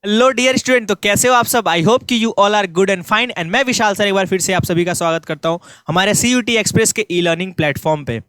Hello dear student, तो कैसे हो आप सब। आई होप कि you all are good and fine. And मैं विशाल सर एक बार फिर से आप सभी का स्वागत करता हूं हमारे CUT एक्सप्रेस के ई लर्निंग प्लेटफॉर्म पे।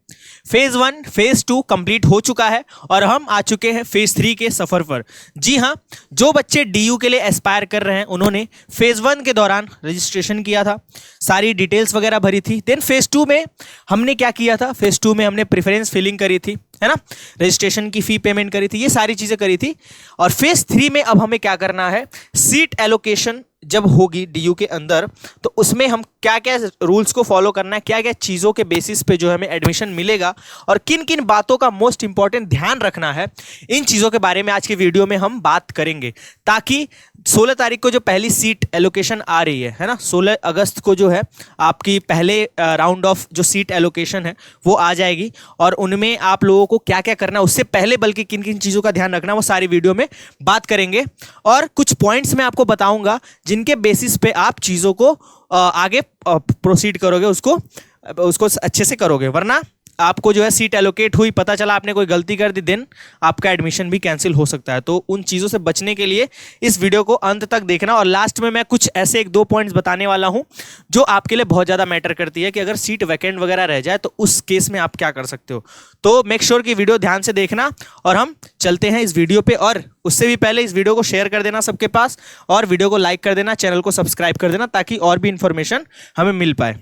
फेज 1 फेज 2 कंप्लीट हो चुका है और हम आ चुके हैं फेज 3 के सफर पर। जी हाँ, जो बच्चे DU के लिए एस्पायर कर रहे हैं उन्होंने फेज 1 के दौरान रजिस्ट्रेशन किया था, सारी डिटेल्स वगैरह भरी थी। देन फेज 2 में हमने क्या किया था, फेज 2 में हमने प्रेफरेंस फिलिंग करी थी, है ना, रजिस्ट्रेशन की फी पेमेंट करी थी, ये सारी चीजें करी थी। और फेज 3 में अब हमें क्या करना है, सीट एलोकेशन जब होगी DU के अंदर तो उसमें हम क्या क्या रूल्स को फॉलो करना है, क्या क्या चीज़ों के बेसिस पे जो हमें एडमिशन मिलेगा और किन किन बातों का मोस्ट इंपॉर्टेंट ध्यान रखना है, इन चीज़ों के बारे में आज के वीडियो में हम बात करेंगे। ताकि 16 तारीख को जो पहली सीट एलोकेशन आ रही है ना, 16 अगस्त को जो है आपकी पहले राउंड ऑफ जो सीट एलोकेशन है वो आ जाएगी। और उनमें आप लोगों को क्या क्या करना है उससे पहले बल्कि किन किन चीज़ों का ध्यान रखना है वो सारी वीडियो में बात करेंगे। और कुछ पॉइंट्स मैं आपको बताऊंगा जिनके बेसिस पे आप चीज़ों को आगे प्रोसीड करोगे, उसको अच्छे से करोगे। वरना आपको जो है सीट एलोकेट हुई, पता चला आपने कोई गलती कर दी, देन आपका एडमिशन भी कैंसिल हो सकता है। तो उन चीज़ों से बचने के लिए इस वीडियो को अंत तक देखना। और लास्ट में मैं कुछ ऐसे एक दो पॉइंट्स बताने वाला हूं जो आपके लिए बहुत ज़्यादा मैटर करती है कि अगर सीट वैकेंट वगैरह रह जाए तो उस केस में आप क्या कर सकते हो। तो मेक श्योर कि वीडियो ध्यान से देखना और हम चलते हैं इस वीडियो पे। और उससे भी पहले इस वीडियो को शेयर कर देना सबके पास और वीडियो को लाइक कर देना, चैनल को सब्सक्राइब कर देना ताकि और भी इंफॉर्मेशन हमें मिल पाए।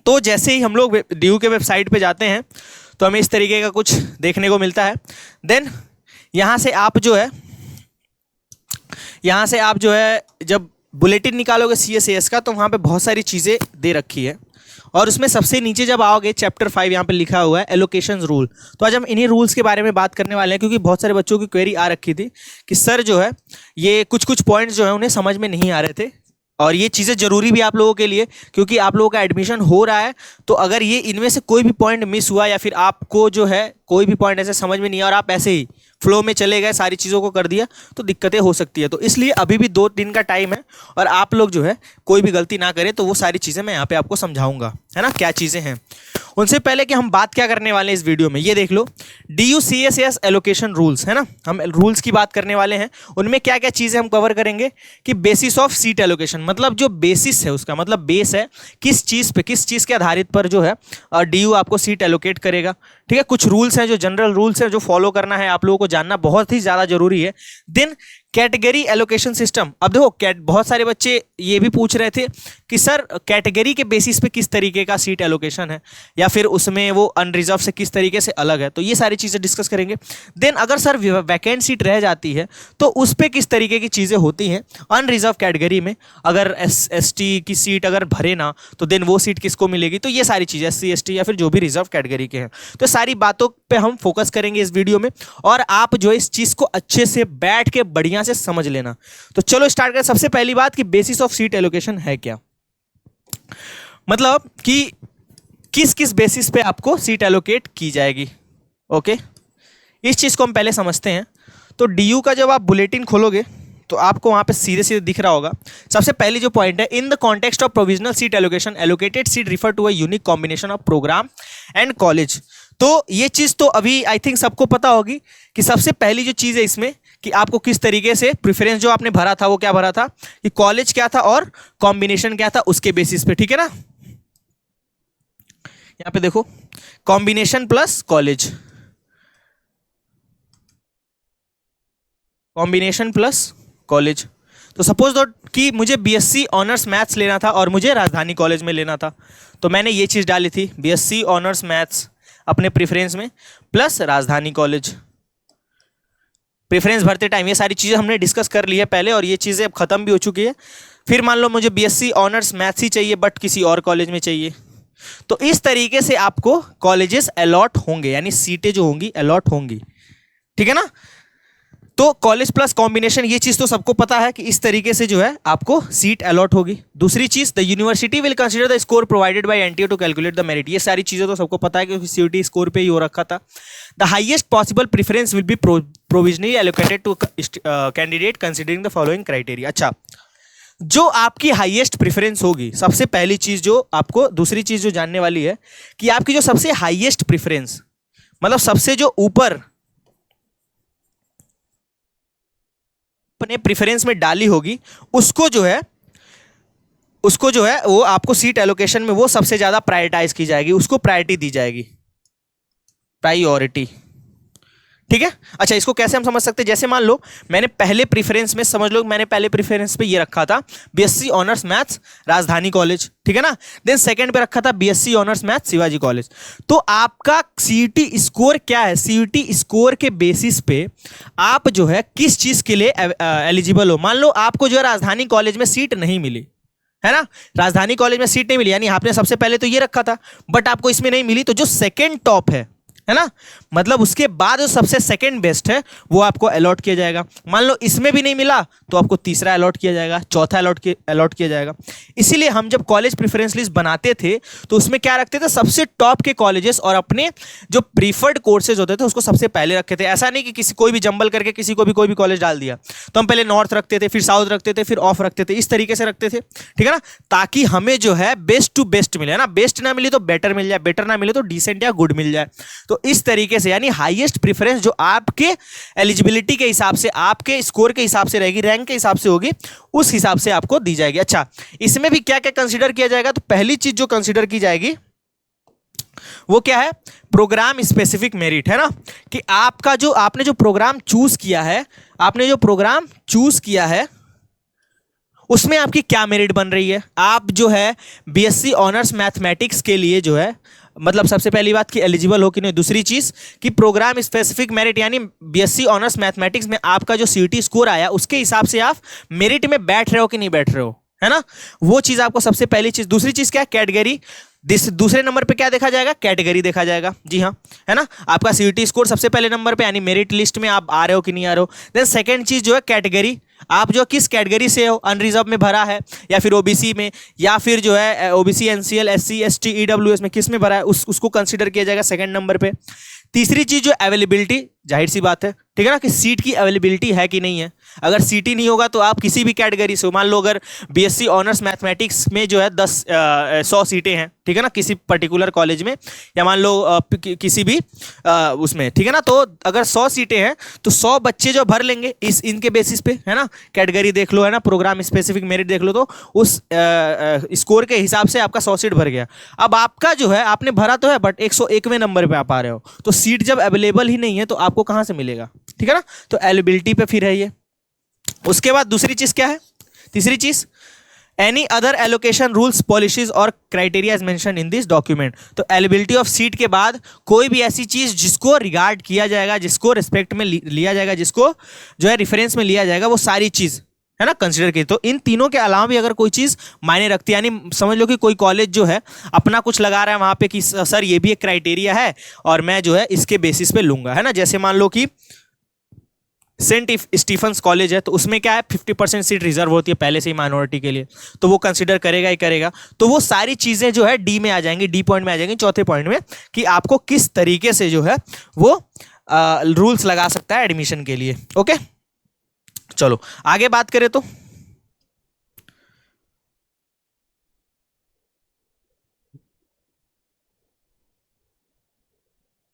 तो जैसे ही हम लोग DU के वेबसाइट पे जाते हैं तो हमें इस तरीके का कुछ देखने को मिलता है। देन यहाँ से आप जो है जब बुलेटिन निकालोगे CSAS का तो वहाँ पे बहुत सारी चीज़ें दे रखी है। और उसमें सबसे नीचे जब आओगे चैप्टर 5 यहाँ पे लिखा हुआ है एलोकेशन रूल। तो आज हम इन्हीं रूल्स के बारे में बात करने वाले हैं क्योंकि बहुत सारे बच्चों की क्वेरी आ रखी थी कि सर जो है ये कुछ कुछ पॉइंट्स जो है उन्हें समझ में नहीं आ रहे थे। और ये चीज़ें जरूरी भी आप लोगों के लिए क्योंकि आप लोगों का एडमिशन हो रहा है। तो अगर ये इनमें से कोई भी पॉइंट मिस हुआ या फिर आपको जो है कोई भी पॉइंट ऐसे समझ में नहीं आया और आप ऐसे ही फ्लो में चले गए, सारी चीज़ों को कर दिया, तो दिक्कतें हो सकती है। तो इसलिए अभी भी 2 दिन का टाइम है और आप लोग जो है कोई भी गलती ना करें। तो वो सारी चीज़ें मैं यहाँ पे आपको समझाऊंगा, है ना, क्या चीज़ें हैं। उनसे पहले कि हम बात क्या करने वाले हैं इस वीडियो में, ये देख लो DU CSAS एलोकेशन रूल्स, है ना, हम रूल्स की बात करने वाले हैं। उनमें क्या क्या चीज़ें हम कवर करेंगे कि बेसिस ऑफ सीट एलोकेशन, मतलब जो बेसिस है उसका मतलब बेस है किस चीज़ पे, किस चीज़ के आधारित पर जो है DU आपको सीट एलोकेट करेगा। ठीक है, कुछ रूल्स हैं जो जनरल रूल्स हैं जो फॉलो करना है, आप लोगों को जानना बहुत ही ज़्यादा जरूरी है। Then category allocation system. अब देखो बहुत सारे बच्चे ये भी पूछ रहे थे कि सर कैटेगरी के बेसिस पे किस तरीके का सीट एलोकेशन है या फिर उसमें वो अनरिजर्व से किस तरीके से अलग है। तो ये सारी चीज़ें डिस्कस करेंगे। देन अगर सर वैकेंट सीट रह जाती है तो उस पर किस तरीके की चीज़ें होती हैं अनरिजर्व कैटेगरी में। अगर ST की सीट अगर भरे ना तो देन वो सीट किसको मिलेगी। तो ये सारी चीज़ें SC ST या फिर जो भी रिजर्व कैटेगरी के हैं, तो सारी बातों पे हम फोकस करेंगे इस वीडियो में। और आप जो इस चीज़ को अच्छे से बैठ के बढ़िया से समझ लेना। तो चलो स्टार्ट करें। सबसे पहली बात कि बेसिस ऑफ सीट एलोकेशन है क्या, मतलब कि किस किस बेसिस पे आपको सीट एलोकेट की जाएगी। ओके, इस चीज को हम पहले समझते हैं। तो DU का जब आप बुलेटिन खोलोगे तो आपको वहां पे सीधे सीधे दिख रहा होगा। सबसे पहली जो पॉइंट है, in the context of provisional seat allocation allocated seat refer to a unique combination of programme and college. तो ये चीज तो अभी आई थिंक सबको पता होगी कि सबसे पहली जो चीज है इसमें कि आपको किस तरीके से प्रेफरेंस जो आपने भरा था वो क्या भरा था कि कॉलेज क्या था और कॉम्बिनेशन क्या था उसके बेसिस पे। ठीक है ना, यहां पे देखो combination plus college, combination plus college. तो सपोज दो कि मुझे BSc ऑनर्स मैथ्स लेना था और मुझे राजधानी कॉलेज में लेना था, तो मैंने ये चीज़ डाली थी BSc ऑनर्स मैथ्स अपने प्रेफरेंस में प्लस राजधानी कॉलेज। प्रेफरेंस भरते टाइम ये सारी चीज़ें हमने डिस्कस कर ली है पहले और ये चीज़ें अब खत्म भी हो चुकी है। फिर मान लो मुझे BSc ऑनर्स मैथ्स ही चाहिए बट किसी और कॉलेज में चाहिए, तो इस तरीके से आपको कॉलेजेस अलॉट होंगे, यानी सीटें जो होंगी अलॉट होंगी। ठीक है ना, तो कॉलेज प्लस कॉम्बिनेशन ये चीज तो सबको पता है कि इस तरीके से जो है आपको सीट अलॉट होगी। दूसरी चीज, the university will consider the score provided by NTA to calculate the merit. ये सारी चीजें तो सबको पता है क्योंकि CUT स्कोर पे ही हो रखा था। The highest possible preference will be provisionally allocated to candidate considering the following criteria. अच्छा, जो आपकी हाईएस्ट प्रेफरेंस होगी, सबसे पहली चीज जो आपको, दूसरी चीज जो जानने वाली है कि आपकी जो सबसे हाईएस्ट प्रेफरेंस मतलब सबसे जो ऊपर आपने प्रेफरेंस में डाली होगी उसको जो है वो आपको सीट एलोकेशन में वो सबसे ज्यादा प्रायोरिटाइज की जाएगी, उसको प्रायोरिटी दी जाएगी, प्रायोरिटी। ठीक है। अच्छा, इसको कैसे हम समझ सकते हैं? जैसे मान लो मैंने पहले प्रेफरेंस में, समझ लो मैंने पहले प्रेफरेंस पे ये रखा था बीएससी ऑनर्स मैथ्स राजधानी कॉलेज, ठीक है ना। देन सेकंड पे रखा था BSc honours maths Shivaji college. तो आपका सीयूटी स्कोर क्या है? सीयूटी स्कोर के बेसिस पे आप जो है किस चीज के लिए एलिजिबल हो। मान लो आपको जो है राजधानी कॉलेज में सीट नहीं मिली, है ना, राजधानी कॉलेज में सीट नहीं मिली, यानी आपने सबसे पहले तो ये रखा था, बट आपको इसमें नहीं मिली, तो जो सेकंड टॉप है ना, मतलब उसके बाद जो सबसे सेकंड बेस्ट है वो आपको अलॉट किया जाएगा। मान लो इसमें भी नहीं मिला तो आपको तीसरा अलॉट किया जाएगा, चौथा अलॉट किया जाएगा। इसीलिए हम जब कॉलेज प्रेफरेंस लिस्ट बनाते थे तो उसमें क्या रखते थे? सबसे टॉप के कॉलेजेस और अपने जो प्रीफर्ड कोर्सेज होते थे उसको सबसे पहले रखते थे। ऐसा नहीं कि किसी कोई भी जंबल करके किसी को भी कोई भी कॉलेज डाल दिया, तो हम पहले नॉर्थ रखते थे, फिर साउथ रखते थे, फिर ऑफ रखते थे, इस तरीके से रखते थे, ठीक है ना, ताकि हमें जो है बेस्ट टू बेस्ट मिले, है ना। बेस्ट ना मिले तो बेटर मिल जाए, बेटर ना मिले तो डिसेंट या गुड मिल जाए। तो इस तरीके से यानी हाईएस्ट प्रेफरेंस जो आपके एलिजिबिलिटी के हिसाब से, आपके स्कोर के हिसाब से रहेगी, रैंक के हिसाब से होगी, उस हिसाब से आपको दी जाएगी। अच्छा, इसमें भी क्या क्या कंसीडर किया जाएगा? तो पहली चीज जो कंसीडर की जाएगी वो क्या है? प्रोग्राम स्पेसिफिक मेरिट, है ना, कि आपका जो आपने जो प्रोग्राम चूज किया है उसमें आपकी क्या मेरिट बन रही है। आप जो है बीएससी ऑनर्स मैथमेटिक्स के लिए जो है, मतलब सबसे पहली बात कि एलिजिबल हो कि नहीं, दूसरी चीज कि प्रोग्राम स्पेसिफिक मेरिट यानी बीएससी ऑनर्स मैथमेटिक्स में आपका जो सीयूटी स्कोर आया उसके हिसाब से आप मेरिट में बैठ रहे हो कि नहीं बैठ रहे हो, है ना, वो चीज आपको सबसे पहली चीज। दूसरी चीज क्या? कैटेगरी। दूसरे नंबर पे क्या देखा जाएगा? कैटेगरी देखा जाएगा, जी हाँ, है ना। आपका सीयूटी स्कोर सबसे पहले नंबर पे, यानी मेरिट लिस्ट में आप आ रहे हो कि नहीं आ रहे हो। देन सेकंड चीज जो है कैटेगरी, आप जो किस कैटेगरी से हो, अनरिजर्व में भरा है या फिर ओबीसी में, या फिर जो है OBC NCL SC ST EWS में किस में भरा है, उसको कंसीडर किया जाएगा सेकंड नंबर पे। तीसरी चीज जो अवेलेबिलिटी, जाहिर सी बात है, ठीक है ना, कि सीट की अवेलेबिलिटी है कि नहीं है। अगर सीट ही नहीं होगा तो आप किसी भी कैटेगरी से हो, मान लो अगर बीएससी ऑनर्स मैथमेटिक्स में जो है 100 सीटें हैं, ठीक है ना, किसी पर्टिकुलर कॉलेज में, या मान लो किसी भी उसमें, ठीक है ना, तो अगर 100 सीटें हैं तो 100 बच्चे जो भर लेंगे इनके बेसिस पे, है ना। कैटेगरी देख लो, है ना, प्रोग्राम स्पेसिफिक मेरिट देख लो, तो उस स्कोर के हिसाब से आपका 100 सीट भर गया। अब आपका जो है आपने भरा तो है बट 101वें नंबर पे आप आ रहे हो, तो सीट जब अवेलेबल ही नहीं है तो आपको कहां से मिलेगा, ठीक है ना। तो एलिजिबिलिटी पे फिर है ये। उसके बाद दूसरी चीज क्या है? तीसरी चीज, any other allocation rules policies और criteria is mention in this document. तो एलिजिबिलिटी ऑफ सीट के बाद कोई भी ऐसी चीज जिसको रिगार्ड किया जाएगा, जिसको रिस्पेक्ट में लिया जाएगा, जिसको जो है रेफरेंस में लिया जाएगा, वो सारी चीज, है ना, कंसीडर की। तो इन तीनों के अलावा भी अगर कोई चीज मायने रखती है, यानी समझ लो कि कोई कॉलेज जो है अपना कुछ लगा रहा है वहां पे कि सर ये भी एक क्राइटेरिया है और मैं जो है इसके बेसिस पे लूंगा, है ना। जैसे मान लो कि सेंट स्टीफन्स कॉलेज है, तो उसमें क्या है 50% सीट रिजर्व होती है पहले से ही माइनॉरिटी के लिए, तो वो कंसीडर करेगा ही करेगा। तो वो सारी चीजें जो है डी में आ जाएंगी, डी पॉइंट में आ जाएंगी, चौथे पॉइंट में, कि आपको किस तरीके से जो है वो रूल्स लगा सकता है एडमिशन के लिए। ओके, चलो आगे बात करें तो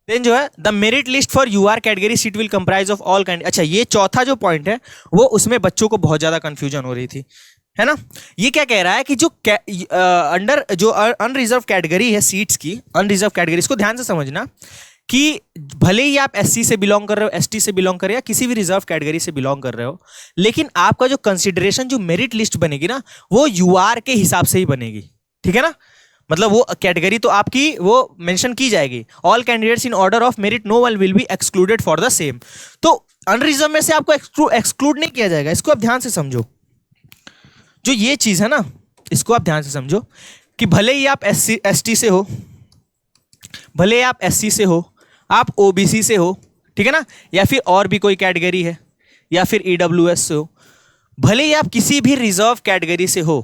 देन जो है the merit list for UR category seat will comprise of all candidate. अच्छा, ये चौथा जो पॉइंट है वो उसमें बच्चों को बहुत ज्यादा कंफ्यूजन हो रही थी, है ना। ये क्या कह रहा है कि जो अंडर जो अनरिजर्व कैटेगरी है सीट्स की, अनरिजर्व कैटेगरी, इसको ध्यान से समझना कि भले ही आप एससी से बिलोंग कर रहे हो, एसटी से बिलोंग कर रहे हो, या किसी भी रिजर्व कैटेगरी से बिलोंग कर रहे हो, लेकिन आपका जो कंसिडरेशन, जो मेरिट लिस्ट बनेगी ना, वो यूआर के हिसाब से ही बनेगी, ठीक है ना। मतलब वो कैटेगरी तो आपकी वो मेंशन की जाएगी, all candidates in order of merit, no one will be excluded for the same. तो अनरिजर्व में से आपको एक्सक्लूड नहीं किया जाएगा, इसको आप ध्यान से समझो। जो ये चीज है ना, इसको आप ध्यान से समझो कि भले ही आप एसटी से हो, भले ही आप एससी से हो, आप ओबीसी से हो, ठीक है ना, या फिर और भी कोई कैटेगरी है, या फिर ईडब्ल्यूएस से हो, भले ही आप किसी भी रिजर्व कैटेगरी से हो,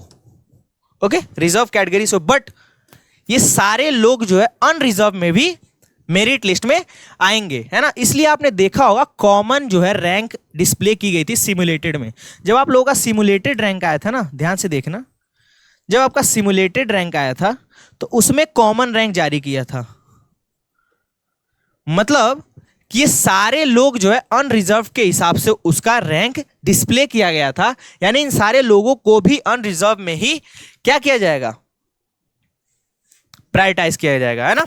ओके, रिजर्व कैटेगरी से हो, बट ये सारे लोग जो है अनरिजर्व में भी मेरिट लिस्ट में आएंगे, है ना। इसलिए आपने देखा होगा कॉमन जो है रैंक डिस्प्ले की गई थी सिमुलेटेड में। जब आप लोगों का सिमुलेटेड रैंक आया था ना, ध्यान से देखना, जब आपका सिमुलेटेड रैंक आया था तो उसमें कॉमन रैंक जारी किया था। मतलब कि ये सारे लोग जो है अनरिजर्व के हिसाब से उसका रैंक डिस्प्ले किया गया था, यानी इन सारे लोगों को भी अनरिजर्व में ही क्या किया जाएगा, प्रायोरिटाइज किया जाएगा, है ना।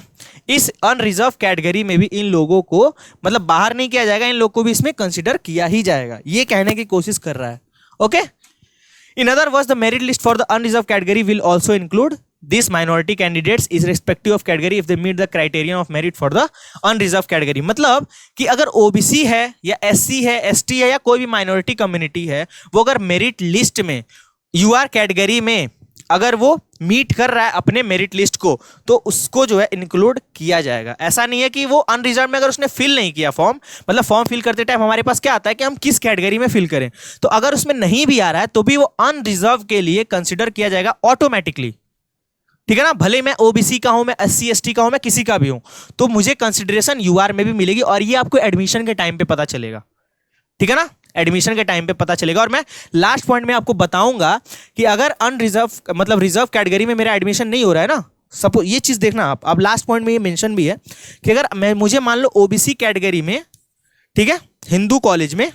इस अनरिजर्व कैटेगरी में भी इन लोगों को मतलब बाहर नहीं किया जाएगा, इन लोगों को भी इसमें कंसीडर किया ही जाएगा, ये कहने की कोशिश कर रहा है। Okay, in other words the merit list for the unreserve category will also include this minority candidates is respective of category if they meet the criterion of merit for the unreserve category. मतलब कि अगर OBC है या SC है, ST है या कोई भी माइनॉरिटी कम्युनिटी है, वो अगर मेरिट लिस्ट में यूआर कैटेगरी में अगर वो मीट कर रहा है अपने मेरिट लिस्ट को, तो उसको जो है इंक्लूड किया जाएगा। ऐसा नहीं है कि वो अनरिजर्व में अगर उसने फिल नहीं किया फॉर्म, मतलब फॉर्म फिल करते टाइम हमारे पास क्या आता है कि हम किस कैटेगरी में फिल करें, तो अगर उसमें नहीं भी आ रहा है तो भी वो अनरिजर्व के लिए कंसिडर किया जाएगा ऑटोमेटिकली, ठीक है ना। भले मैं ओबीसी का हूं, मैं एससी एसटी का हूं, मैं किसी का भी हूं, तो मुझे कंसिडरेशन यूआर में भी मिलेगी, और ये आपको एडमिशन के टाइम पे पता चलेगा, ठीक है ना, एडमिशन के टाइम पे पता चलेगा। और मैं लास्ट पॉइंट में आपको बताऊंगा कि अगर अनरिजर्व मतलब रिजर्व कैटेगरी में मेरा एडमिशन नहीं हो रहा है ना, सपोज ये चीज देखना आप, अब लास्ट पॉइंट में ये मेंशन भी है कि अगर मैं मुझे मान लो ओबीसी कैटेगरी में, ठीक है, हिंदू कॉलेज में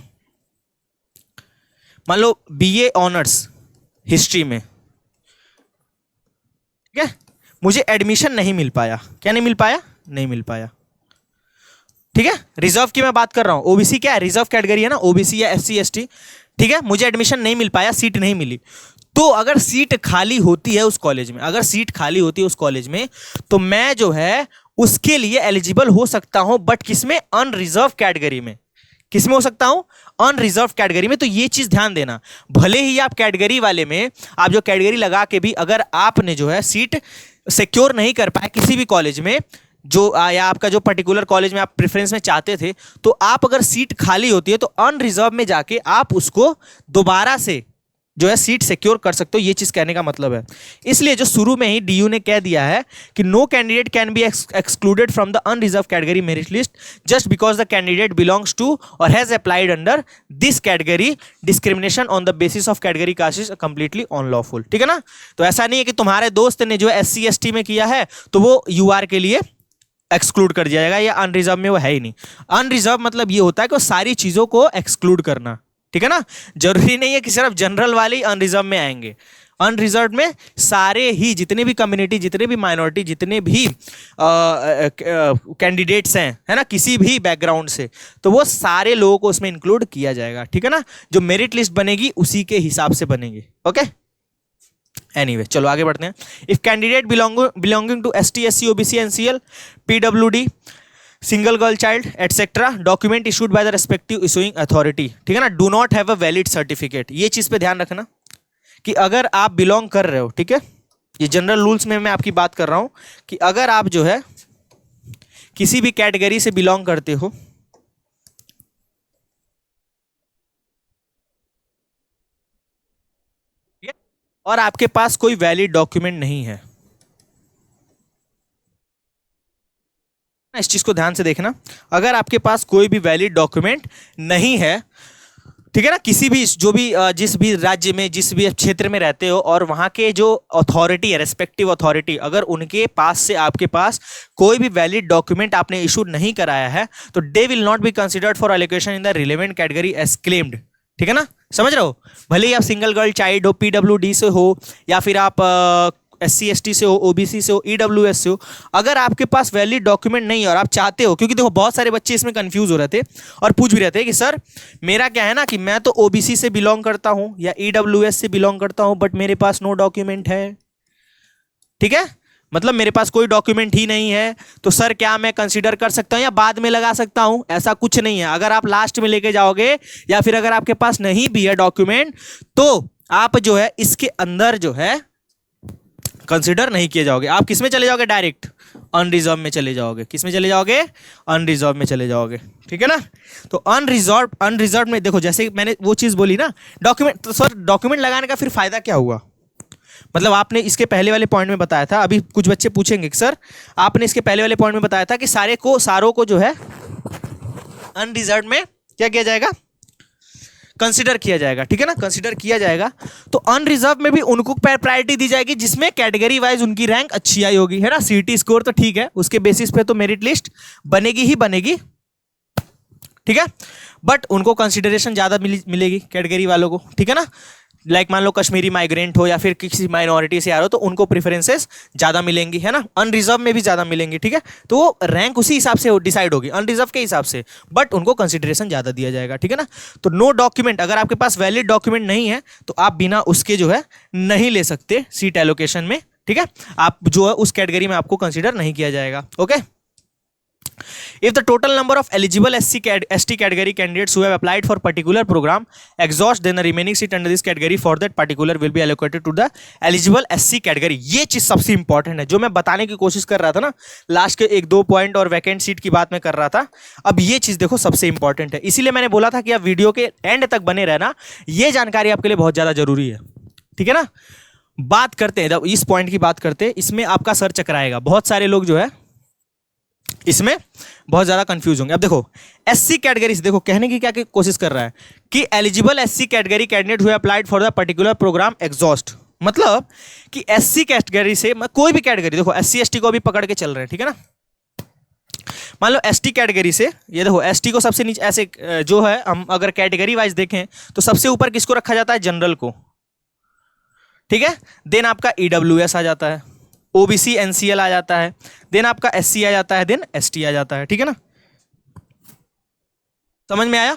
मान लो बीए ऑनर्स हिस्ट्री में, ठीक है, मुझे एडमिशन नहीं मिल पाया, क्या नहीं मिल पाया, नहीं मिल पाया, ठीक है। रिजर्व की मैं बात कर रहा हूं, ओबीसी क्या है, रिजर्व कैटेगरी है ना, ओबीसी या एससी एसटी, ठीक है, मुझे एडमिशन नहीं मिल पाया, सीट नहीं मिली, तो अगर सीट खाली होती है उस कॉलेज में, अगर सीट खाली होती है उस कॉलेज में, तो मैं जो है उसके लिए एलिजिबल हो सकता हूं, बट किसमें, अनरिजर्व कैटेगरी में। किसमें हो सकता हूं, अनरिजर्व कैटेगरी में। तो ये चीज ध्यान देना, भले ही आप कैटेगरी वाले में, आप जो कैटेगरी लगा के भी अगर आपने जो है सीट सिक्योर नहीं कर पाए किसी भी कॉलेज में, जो या आपका जो पर्टिकुलर कॉलेज में आप प्रेफरेंस में चाहते थे, तो आप अगर सीट खाली होती है तो अनरिजर्व में जाके आप उसको दोबारा से जो है सीट सिक्योर कर सकते हो, ये चीज कहने का मतलब है। इसलिए जो शुरू में ही डीयू ने कह दिया है कि no candidate can be excluded from the unreserve category merit list just because the candidate belongs to और has applied under this category, discrimination on the basis of category caste is completely unlawful, ठीक है ना। तो ऐसा नहीं है कि तुम्हारे दोस्त ने जो है एससी एसटी में किया है तो वो यूआर के लिए एक्सक्लूड कर दिया जाएगा, या अनरिजर्व में वो है ही नहीं। अनरिजर्व मतलब ये होता है कि सारी चीजों को एक्सक्लूड करना, ठीक है ना। जरूरी नहीं है कि सिर्फ जनरल वाले अनरिजर्व में आएंगे, अनरिजर्व में सारे ही जितने भी कम्युनिटी, जितने भी माइनॉरिटी, जितने भी कैंडिडेट्स हैं, है ना, किसी भी बैकग्राउंड से, तो वो सारे लोगों को उसमें इंक्लूड किया जाएगा, ठीक है ना। जो मेरिट लिस्ट बनेगी उसी के हिसाब से बनेगी। ओके, एनीवे चलो आगे बढ़ते हैं। If candidate belonging to ST SC OBC NCL PWD single girl child etcetera document issued by the respective issuing authority, ठीक है ना, do not have a valid certificate. ये चीज पे ध्यान रखना कि अगर आप बिलोंग कर रहे हो, ठीक है, ये जनरल रूल्स में मैं आपकी बात कर रहा हूं कि अगर आप जो है किसी भी कैटेगरी से बिलोंग करते हो, और आपके पास कोई वैलिड डॉक्यूमेंट नहीं है, इस चीज को ध्यान से देखना, अगर आपके पास कोई भी वैलिड डॉक्यूमेंट नहीं है, ठीक है ना, किसी भी जो भी जिस भी राज्य में, जिस भी क्षेत्र में रहते हो, और वहां के जो अथॉरिटी है, रेस्पेक्टिव अथॉरिटी, अगर उनके पास से आपके पास कोई भी वैलिड डॉक्यूमेंट आपने इशू नहीं कराया है, तो they will not be considered for allocation in the relevant category as claimed, ठीक है ना, समझ रहे हो। भले ही आप सिंगल गर्ल चाइल्ड हो, पीडब्ल्यूडी से हो, या फिर आप एससी एसटी से हो, ओबीसी से हो, ईडब्ल्यूएस से हो, अगर आपके पास वैलिड डॉक्यूमेंट नहीं है और आप चाहते हो, क्योंकि देखो बहुत सारे बच्चे इसमें कंफ्यूज हो रहे थे और पूछ भी रहे थे कि सर मेरा क्या है ना कि मैं तो ओबीसी से बिलोंग करता हूं या ईडब्ल्यूएस से बिलोंग करता हूं, बट मेरे पास नो डॉक्यूमेंट है, ठीक है, मतलब मेरे पास कोई डॉक्यूमेंट ही नहीं है, तो सर क्या मैं कंसीडर कर सकता हूं या बाद में लगा सकता हूं। ऐसा कुछ नहीं है, अगर आप लास्ट में लेके जाओगे या फिर अगर आपके पास नहीं भी है डॉक्यूमेंट, तो आप जो है इसके अंदर जो है कंसिडर नहीं किए जाओगे। आप किस में चले जाओगे, डायरेक्ट अनरिजर्व में चले जाओगे। किस में चले जाओगे, अनरिजर्व में चले जाओगे, ठीक है ना। तो अनरिजर्व में देखो, जैसे मैंने वो चीज बोली ना डॉक्यूमेंट, तो सर डॉक्यूमेंट लगाने का फिर फायदा क्या हुआ, मतलब आपने इसके पहले वाले पॉइंट में बताया था, अभी कुछ बच्चे पूछेंगे कि सर आपने इसके पहले वाले पॉइंट में बताया था कि सारों को जो है अनरिजर्व में क्या किया जाएगा, कंसिडर किया जाएगा, ठीक है ना, कंसिडर किया जाएगा। तो अनरिजर्व में भी उनको प्रायोरिटी दी जाएगी जिसमें कैटेगरी वाइज उनकी रैंक अच्छी आई होगी, है ना। सीटी स्कोर तो ठीक है, उसके बेसिस पे तो मेरिट लिस्ट बनेगी ही बनेगी, ठीक है, बट उनको कंसिडरेशन ज़्यादा मिलेगी कैटेगरी वालों को, ठीक है ना। लाइक मान लो कश्मीरी माइग्रेंट हो या फिर किसी माइनॉरिटी से आ रहे हो तो उनको प्रेफरेंसेस ज़्यादा मिलेंगी, है ना। अनरिजर्व में भी ज़्यादा मिलेंगी, ठीक है। तो वो रैंक उसी हिसाब से डिसाइड होगी, अनरिजर्व के हिसाब से, बट उनको कंसिडरेशन ज़्यादा दिया जाएगा, ठीक है ना। तो नो डॉक्यूमेंट, अगर आपके पास वैलिड डॉक्यूमेंट नहीं है तो आप बिना उसके जो है नहीं ले सकते सीट एलोकेशन में, ठीक है। आप जो है उस कैटेगरी में आपको कंसिडर नहीं किया जाएगा, okay. If the total number of eligible ST category candidates who have applied for particular program exhaust, then the remaining seat under this category for that particular will be allocated to the eligible SC category. ये चीज सबसे important है जो मैं बताने की कोशिश कर रहा था ना, लास्ट के 1-2 पॉइंट और वैकेंट सीट की बात मैं कर रहा था। अब ये चीज देखो सबसे इंपॉर्टेंट है, इसीलिए मैंने बोला था कि आप वीडियो के एंड तक बने रहना, ये जानकारी आपके लिए बहुत ज्यादा जरूरी है, ठीक है ना। बात करते हैं, जब इस पॉइंट की बात करते हैं, इसमें आपका सर चकराएगा, बहुत सारे लोग जो है इसमें बहुत ज्यादा कंफ्यूज होंगे। अब देखो एससी कैटेगरी से, देखो कहने की क्या कोशिश कर रहा है कि eligible SC category candidate who applied for the particular programme exhaust, मतलब कि एससी कैटेगरी से कोई भी कैटेगरी, देखो एससी एसटी को भी पकड़ के चल रहे हैं, ठीक है ना। मान लो एसटी कैटेगरी से, ये देखो एसटी को सबसे नीचे ऐसे जो है, हम अगर कैटेगरी वाइज देखें तो सबसे ऊपर किसको रखा जाता है, जनरल को, ठीक है। देन आपका ईडब्ल्यूएस आ जाता है, ओबीसी एनसीएल आ जाता है, देन आपका एससी आ जाता है, देन एसटी आ जाता है, ठीक है ना। समझ में आया,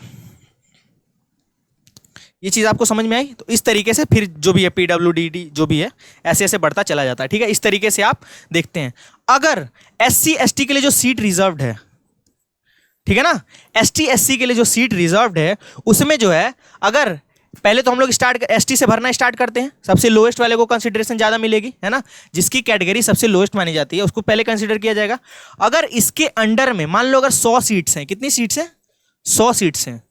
ये चीज आपको समझ में आई। तो इस तरीके से फिर जो भी है पीडब्ल्यूडी जो भी है ऐसे ऐसे बढ़ता चला जाता है, ठीक है। इस तरीके से आप देखते हैं। अगर एससी एसटी के लिए जो सीट रिजर्व्ड है, ठीक है ना, एसटी एससी के लिए जो सीट रिजर्व्ड है उसमें जो है, अगर पहले तो हम लोग एसटी से भरना स्टार्ट करते हैं, सबसे लोएस्ट वाले को कंसिडरेशन ज्यादा मिलेगी, है ना। जिसकी कैटेगरी सबसे लोएस्ट मानी जाती है उसको पहले कंसिडर किया जाएगा। अगर इसके अंडर में मान लो अगर 100 सीट्स हैं, कितनी सीट्स हैं, 100 सीट्स हैं,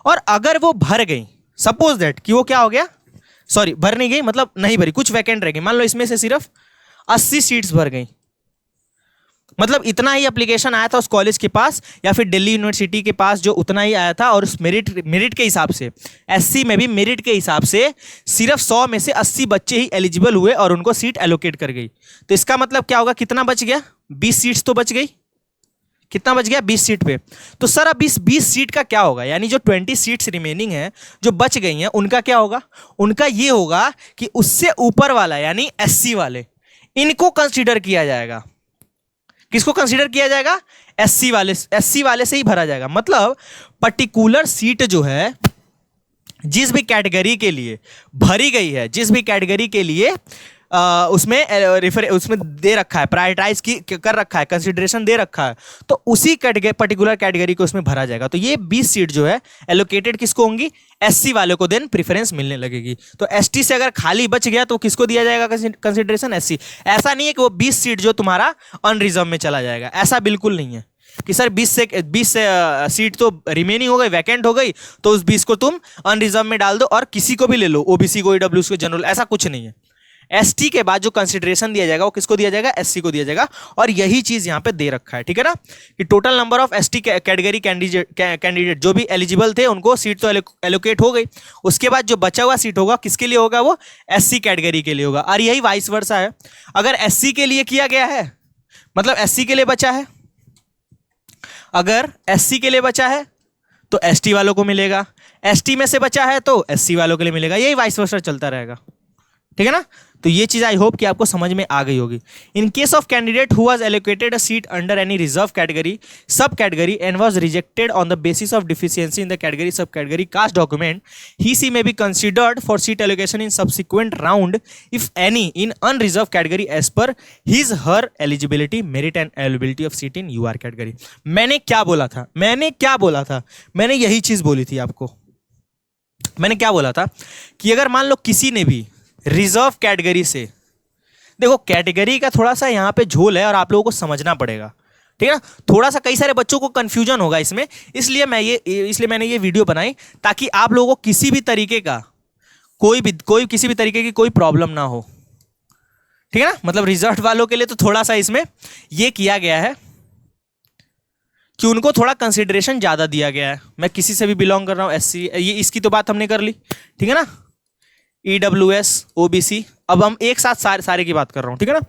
और अगर वो भर गई, सपोज दैट कि वो क्या हो गया, सॉरी भर नहीं गई मतलब नहीं भरी, कुछ वैकेंट रह गई, मान लो इसमें से सिर्फ 80 सीट्स भर गई, मतलब इतना ही एप्लीकेशन आया था उस कॉलेज के पास या फिर दिल्ली यूनिवर्सिटी के पास, जो उतना ही आया था, और उस मेरिट के हिसाब से, एससी में भी मेरिट के हिसाब से सिर्फ 100 में से 80 बच्चे ही एलिजिबल हुए और उनको सीट एलोकेट कर गई। तो इसका मतलब क्या होगा, कितना बच गया, 20 सीट्स तो बच गई, कितना बच गया, 20 सीट पे। तो सर अब इस 20 सीट का क्या होगा, यानी जो 20 सीट्स रिमेनिंग है जो बच गई हैं उनका क्या होगा, उनका ये होगा कि उससे ऊपर वाला यानी एससी वाले, इनको कंसीडर किया जाएगा। किसको कंसीडर किया जाएगा, एससी वाले से ही भरा जाएगा। मतलब पर्टिकुलर सीट जो है जिस भी कैटेगरी के लिए भरी गई है, जिस भी कैटेगरी के लिए उसमें दे रखा है, प्रायोरिटाइज कर रखा है, कंसिडरेशन दे रखा है, तो उसी पर्टिकुलर कैटेगरी को उसमें भरा जाएगा। तो ये 20 सीट जो है एलोकेटेड किसको होंगी, एससी वाले को देन प्रेफरेंस मिलने लगेगी। तो एसटी से अगर खाली बच गया तो किसको दिया जाएगा कंसिडरेशन, एससी। ऐसा नहीं है कि वो 20 सीट जो तुम्हारा अनरिजर्व में चला जाएगा, ऐसा बिल्कुल नहीं है कि सर 20 सीट तो रिमेनिंग हो गई, वैकेंट हो गई, तो उस 20 को तुम अनरिजर्व में डाल दो और किसी को भी ले लो, ओबीसी को, ईडब्ल्यूएस को, जनरल, ऐसा कुछ नहीं है। एसटी के बाद जो कंसिडरेशन दिया जाएगा वो किसको दिया जाएगा, एससी को दिया जाएगा। और यही चीज यहां पे दे रखा है, ठीक है ना, कि total number of ST category candidate जो भी एलिजिबल थे उनको सीट तो एलोकेट हो गई, उसके बाद जो बचा हुआ सीट होगा किसके लिए होगा, वो एससी कैटेगरी के लिए होगा। और यही वाइस वर्सा है, अगर एससी के लिए किया गया है मतलब एससी के लिए बचा है, अगर एससी के लिए बचा है तो एसटी वालों को मिलेगा, एसटी में से बचा है तो एससी वालों के लिए मिलेगा, यही वाइस वर्सा चलता रहेगा, ठीक है ना। तो ये चीज आई होप कि आपको समझ में आ गई होगी। In case of candidate who was allocated a seat under any reserve category sub category and was rejected on the basis of deficiency in the category sub category caste document, he she may be considered for seat allocation in subsequent round if any in unreserve category as per his her eligibility merit and availability of seat in UR category. मैंने क्या बोला था, मैंने यही चीज बोली थी आपको। मैंने क्या बोला था कि अगर मान लो किसी ने भी रिजर्व कैटेगरी से, देखो कैटेगरी का थोड़ा सा यहाँ पे झोल है और आप लोगों को समझना पड़ेगा, ठीक है ना। थोड़ा सा कई सारे बच्चों को कंफ्यूजन होगा इसमें, इसलिए मैंने ये वीडियो बनाई ताकि आप लोगों को किसी भी तरीके का किसी भी तरीके की कोई प्रॉब्लम ना हो, ठीक है ना। मतलब रिजर्व वालों के लिए तो थोड़ा सा इसमें ये किया गया है कि उनको थोड़ा कंसिडरेशन ज्यादा दिया गया है। मैं किसी से भी बिलोंग कर रहा हूँ, एससी, ये इसकी तो बात हमने कर ली, ठीक है ना। ईडब्ल्यूएस, ओबीसी, अब हम एक साथ सारे की बात कर रहा हूं, ठीक है ना।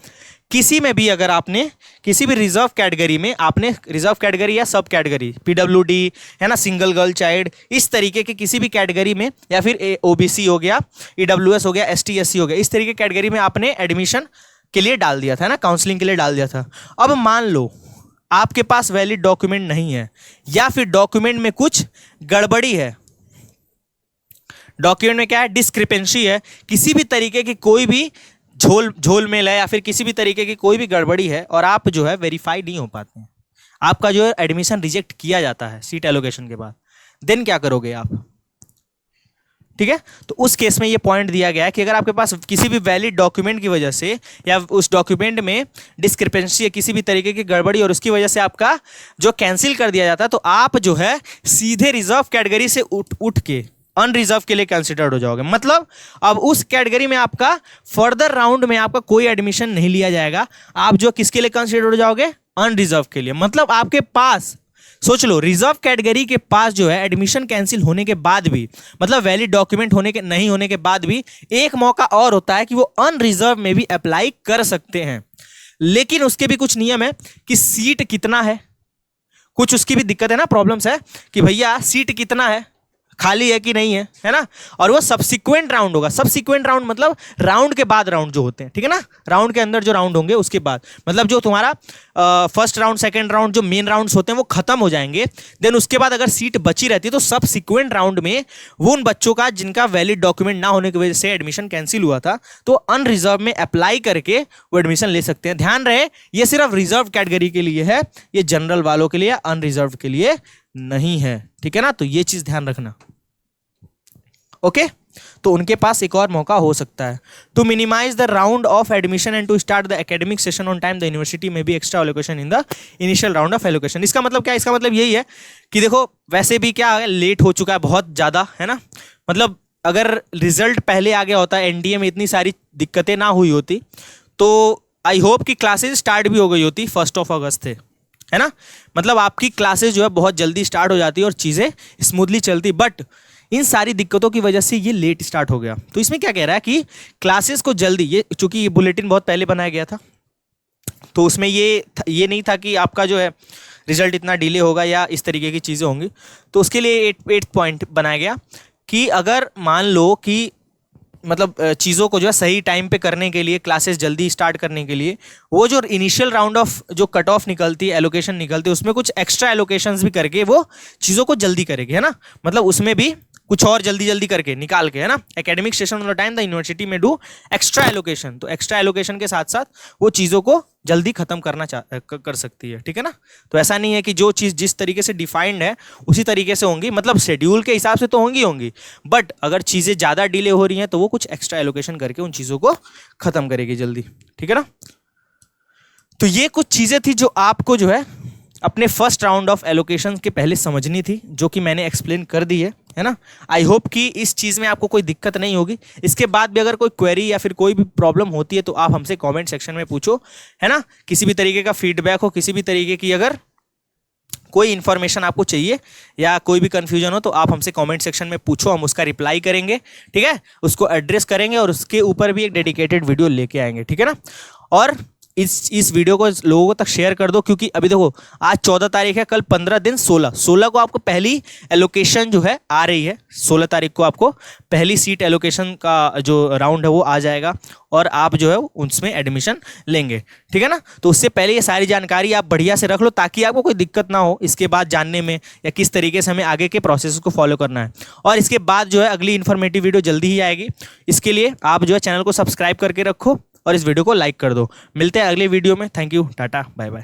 किसी में भी अगर आपने किसी भी रिजर्व कैटेगरी में आपने रिजर्व कैटेगरी या सब कैटेगरी पीडब्ल्यूडी है ना, सिंगल गर्ल चाइल्ड, इस तरीके के किसी भी कैटेगरी में, या फिर ओबीसी हो गया, ईडब्ल्यूएस हो गया, एसटी एससी हो गया, इस तरीके की कैटेगरी में आपने एडमिशन के लिए डाल दिया था ना, काउंसलिंग के लिए डाल दिया था। अब मान लो आपके पास वैलिड डॉक्यूमेंट नहीं है, या फिर डॉक्यूमेंट में कुछ गड़बड़ी है, डॉक्यूमेंट में क्या है, डिस्क्रिपेंसी है, किसी भी तरीके की कोई भी झोल मेल है, या फिर किसी भी तरीके की कोई भी गड़बड़ी है, और आप जो है वेरीफाई नहीं हो पाते हैं, आपका जो है एडमिशन रिजेक्ट किया जाता है सीट एलोकेशन के बाद, देन क्या करोगे आप, ठीक है। तो उस केस में ये पॉइंट दिया गया है कि अगर आपके पास किसी भी वैलिड डॉक्यूमेंट की वजह से या उस डॉक्यूमेंट में डिस्क्रिपेंसी है, किसी भी तरीके की गड़बड़ी, और उसकी वजह से आपका जो कैंसिल कर दिया जाता है, तो आप जो है सीधे रिजर्व कैटेगरी से उठ के अनरिजर्व के लिए कंसिडर्ड हो जाओगे। मतलब अब उस कैटेगरी में आपका फर्दर राउंड में आपका कोई एडमिशन नहीं लिया जाएगा, आप जो किसके लिए कंसिडर्ड हो जाओगे, अनरिजर्व के लिए। मतलब आपके पास सोच लो, रिजर्व कैटेगरी के पास जो है एडमिशन कैंसिल होने के बाद भी, मतलब वैलिड डॉक्यूमेंट होने के नहीं होने के बाद भी, एक मौका और होता है कि वो अनरिजर्व में भी अप्लाई कर सकते हैं। लेकिन उसके भी कुछ नियम है कि सीट कितना है, कुछ उसकी भी दिक्कत है ना, प्रॉब्लम्स है कि भैया सीट कितना है, खाली है कि नहीं है ना। और वो सब्सिक्वेंट राउंड होगा। सब्सिक्वेंट राउंड मतलब राउंड के बाद राउंड जो होते हैं, ठीक है ना, राउंड के अंदर जो राउंड होंगे उसके बाद, मतलब जो तुम्हारा फर्स्ट राउंड सेकंड राउंड जो मेन राउंड्स होते हैं वो खत्म हो जाएंगे, देन उसके बाद अगर सीट बची रहती है तो सब्सिक्वेंट राउंड में वो उन बच्चों का जिनका वैलिड डॉक्यूमेंट ना होने की वजह से एडमिशन कैंसिल हुआ था, तो अनरिजर्व में अप्लाई करके वो एडमिशन ले सकते हैं। ध्यान रहे, ये सिर्फ रिजर्व कैटेगरी के लिए है, ये जनरल वालों के लिए, अनरिजर्व के लिए नहीं है, ठीक है ना। तो ये चीज ध्यान रखना, ओके। तो उनके पास एक और मौका हो सकता है। To minimise the round of admission and to start the academic session on time, the university may be extra allocation in the initial round of allocation. इसका मतलब क्या है, इसका मतलब यही है कि देखो वैसे भी क्या लेट हो चुका है बहुत ज़्यादा, है ना। मतलब अगर रिजल्ट पहले आ गया होता, एनडीए में इतनी सारी दिक्कतें ना हुई होती, तो आई होप कि क्लासेज स्टार्ट भी हो गई होती, 1 अगस्त थे, है ना। मतलब आपकी क्लासेज जो है बहुत जल्दी स्टार्ट हो जाती है और चीज़ें स्मूथली चलती, बट इन सारी दिक्कतों की वजह से ये लेट स्टार्ट हो गया। तो इसमें क्या कह रहा है कि क्लासेस को जल्दी, ये चूंकि ये बुलेटिन बहुत पहले बनाया गया था, तो उसमें ये नहीं था कि आपका जो है रिजल्ट इतना डिले होगा या इस तरीके की चीज़ें होंगी। तो उसके लिए 8 पॉइंट बनाया गया कि अगर मान लो कि मतलब चीज़ों को जो है सही टाइम पे करने के लिए, क्लासेस जल्दी स्टार्ट करने के लिए, वो जो इनिशियल राउंड ऑफ जो कट ऑफ निकलती है, एलोकेशन निकलती है, उसमें कुछ एक्स्ट्रा एलोकेशंस भी करके वो चीज़ों को जल्दी करेगी, है ना। मतलब उसमें भी कुछ और जल्दी करके निकाल के, है ना, academic session on time the university में डू एक्स्ट्रा एलोकेशन। तो एक्स्ट्रा एलोकेशन के साथ साथ वो चीज़ों को जल्दी खत्म करना कर सकती है, ठीक है ना। तो ऐसा नहीं है कि जो चीज़ जिस तरीके से डिफाइंड है उसी तरीके से होंगी, मतलब शेड्यूल के हिसाब से तो होंगी, बट अगर चीज़ें ज़्यादा डिले हो रही हैं तो वो कुछ एक्स्ट्रा एलोकेशन करके उन चीज़ों को खत्म करेगी जल्दी, ठीक है ना। तो ये कुछ चीज़ें थी जो आपको जो है अपने फर्स्ट राउंड ऑफ एलोकेशन के पहले समझनी थी, जो कि मैंने एक्सप्लेन कर दी है ना। आई होप कि इस चीज़ में आपको कोई दिक्कत नहीं होगी। इसके बाद भी अगर कोई क्वेरी या फिर कोई भी प्रॉब्लम होती है तो आप हमसे कमेंट सेक्शन में पूछो, है ना। किसी भी तरीके का फीडबैक हो, किसी भी तरीके की अगर कोई इन्फॉर्मेशन आपको चाहिए या कोई भी कन्फ्यूजन हो तो आप हमसे कमेंट सेक्शन में पूछो, हम उसका रिप्लाई करेंगे, ठीक है, उसको एड्रेस करेंगे और उसके ऊपर भी एक डेडिकेटेड वीडियो लेके आएंगे, ठीक है ना। और इस वीडियो को लोगों तक शेयर कर दो, क्योंकि अभी देखो आज 14 तारीख है, कल 15 दिन 16 को आपको पहली एलोकेशन जो है आ रही है। 16 तारीख को आपको पहली सीट एलोकेशन का जो राउंड है वो आ जाएगा और आप जो है उसमें एडमिशन लेंगे, ठीक है ना। तो उससे पहले ये सारी जानकारी आप बढ़िया से रख लो ताकि आपको कोई दिक्कत ना हो इसके बाद जानने में, या किस तरीके से हमें आगे के प्रोसेस को फॉलो करना है। और इसके बाद जो है अगली इन्फॉर्मेटिव वीडियो जल्दी ही आएगी। इसके लिए आप जो है चैनल को सब्सक्राइब करके रखो और इस वीडियो को लाइक कर दो। मिलते हैं अगले वीडियो में। Thank you, tata, bye bye.